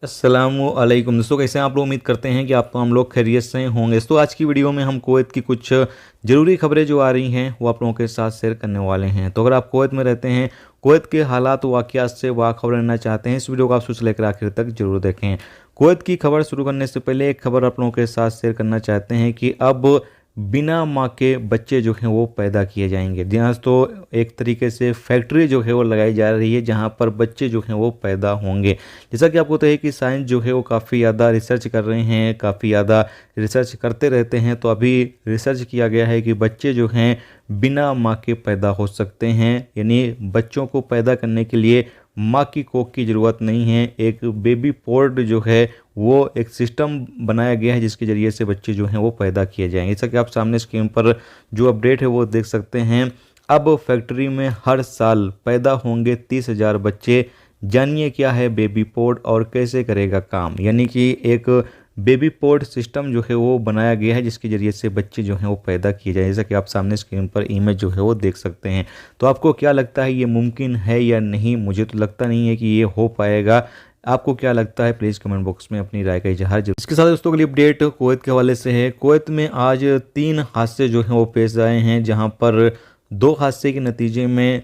अस्सलामुअलैकुम दोस्तों, कैसे हैं आप लोग। उम्मीद करते हैं कि आपको हम लोग खैरियत से होंगे। तो आज की वीडियो में हम कुवैत की कुछ ज़रूरी खबरें जो आ रही हैं वो आप लोगों के साथ शेयर करने वाले हैं। तो अगर आप कुवैत में रहते हैं, कुवैत के हालात वाक़यात से वाखबर रहना चाहते हैं, इस वीडियो को आप शुरू से लेकर आखिर तक जरूर देखें। कुवैत की खबर शुरू करने से पहले एक खबर आप लोगों के साथ शेयर करना चाहते हैं कि अब बिना माँ के बच्चे जो हैं वो पैदा किए जाएंगे। जी हाँ, तो एक तरीके से फैक्ट्री जो है वो लगाई जा रही है जहाँ पर बच्चे जो हैं वो पैदा होंगे। जैसा कि आपको तो है कि साइंस जो है वो काफ़ी ज़्यादा रिसर्च कर रहे हैं, काफ़ी ज़्यादा रिसर्च करते रहते हैं। तो अभी रिसर्च किया गया है कि बच्चे जो हैं बिना माँ के पैदा हो सकते हैं, यानी बच्चों को पैदा करने के लिए माँ की कोख की ज़रूरत नहीं है। एक बेबी पोर्ट जो है वो एक सिस्टम बनाया गया है जिसके ज़रिए से बच्चे जो हैं वो पैदा किए जाएंगे। जैसा कि आप सामने स्क्रीन पर जो अपडेट है वो देख सकते हैं। अब फैक्ट्री में हर साल पैदा होंगे 30,000 बच्चे। जानिए क्या है बेबी पोर्ट और कैसे करेगा काम। यानी कि एक बेबी पोर्ट सिस्टम जो है वो बनाया गया है जिसके ज़रिए से बच्चे जो हैं वो पैदा किए जाए। जैसा कि आप सामने स्क्रीन पर इमेज जो है वो देख सकते हैं। तो आपको क्या लगता है, ये मुमकिन है या नहीं? मुझे तो लगता नहीं है कि ये हो पाएगा। आपको क्या लगता है? प्लीज़ कमेंट बॉक्स में अपनी राय का इजहार जरूर। इसके साथ दोस्तों अगली अपडेट कुवैत के हवाले से है। कुवैत में आज 3 हादसे जो हैं वो पेश आए हैं, जहां पर 2 हादसे के नतीजे में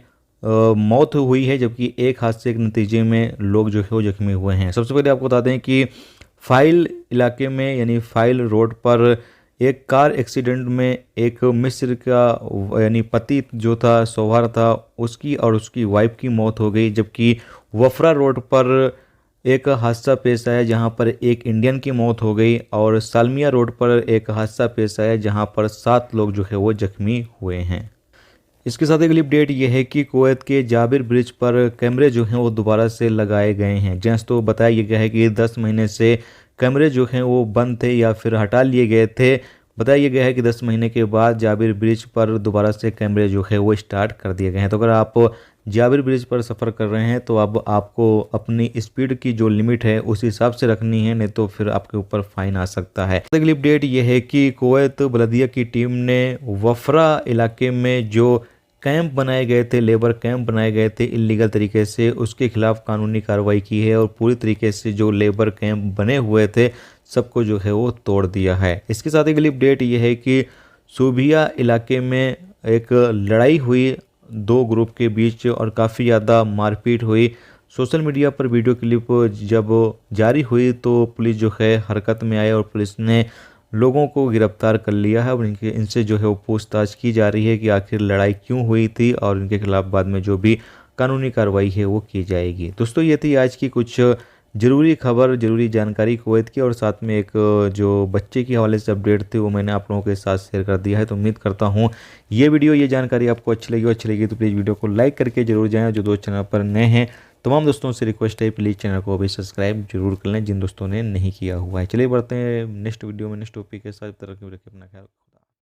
मौत हुई है, जबकि एक हादसे के नतीजे में लोग जो है वो जख्मी हुए हैं। सबसे पहले आपको बता दें कि फ़ाइल इलाके में यानी फ़ाइल रोड पर एक कार एक्सीडेंट में एक मिस्र का यानी पति जो था, सोहार था, उसकी और उसकी वाइफ की मौत हो गई। जबकि वफरा रोड पर एक हादसा पेश आया जहां पर एक इंडियन की मौत हो गई, और सालमिया रोड पर एक हादसा पेश आया जहां पर 7 लोग जो है वो जख्मी हुए हैं। इसके साथ अगली अपडेट ये है कि कुवैत के जाबिर ब्रिज पर कैमरे जो हैं वो दोबारा से लगाए गए हैं। जैसे तो बताया गया है कि 10 महीने से कैमरे जो हैं वो बंद थे या फिर हटा लिए गए थे। बताया गया है कि 10 महीने के बाद जाबिर ब्रिज पर दोबारा से कैमरे जो है वो स्टार्ट कर दिए गए हैं। तो अगर आप जाबिर ब्रिज पर सफ़र कर रहे हैं तो अब आपको अपनी स्पीड की जो लिमिट है उस हिसाब से रखनी है, नहीं तो फिर आपके ऊपर फ़ाइन आ सकता है। अगली अपडेट ये है कि कुवैत बलदिया की टीम ने वफरा इलाके में जो कैंप बनाए गए थे, लेबर कैंप बनाए गए थे इलीगल तरीके से, उसके खिलाफ कानूनी कार्रवाई की है और पूरी तरीके से जो लेबर कैंप बने हुए थे सबको जो है वो तोड़ दिया है। इसके साथ ही अगली अपडेट ये है कि सूबिया इलाके में एक लड़ाई हुई 2 ग्रुप के बीच और काफ़ी ज़्यादा मारपीट हुई। सोशल मीडिया पर वीडियो क्लिप जब जारी हुई तो पुलिस जो है हरकत में आई और पुलिस ने लोगों को गिरफ्तार कर लिया है और इनसे जो है वो पूछताछ की जा रही है कि आखिर लड़ाई क्यों हुई थी, और इनके खिलाफ बाद में जो भी कानूनी कार्रवाई है वो की जाएगी। दोस्तों ये थी आज की कुछ ज़रूरी खबर, ज़रूरी जानकारी कुवैत की, और साथ में एक जो बच्चे के हवाले से अपडेट थी वो मैंने आप लोगों के साथ शेयर कर दिया है। तो उम्मीद करता हूँ ये वीडियो, ये जानकारी आपको अच्छी लगी तो प्लीज़ वीडियो को लाइक करके जरूर जाएँ। जो दोस्त चैनल पर नए हैं तमाम दोस्तों से रिक्वेस्ट है प्लीज़ चैनल को अभी सब्सक्राइब जरूर कर लें जिन दोस्तों ने नहीं किया हुआ है। चलिए बढ़ते हैं नेक्स्ट वीडियो में नेक्स्ट टॉपिक के साथ। तरह की अपना ख्याल।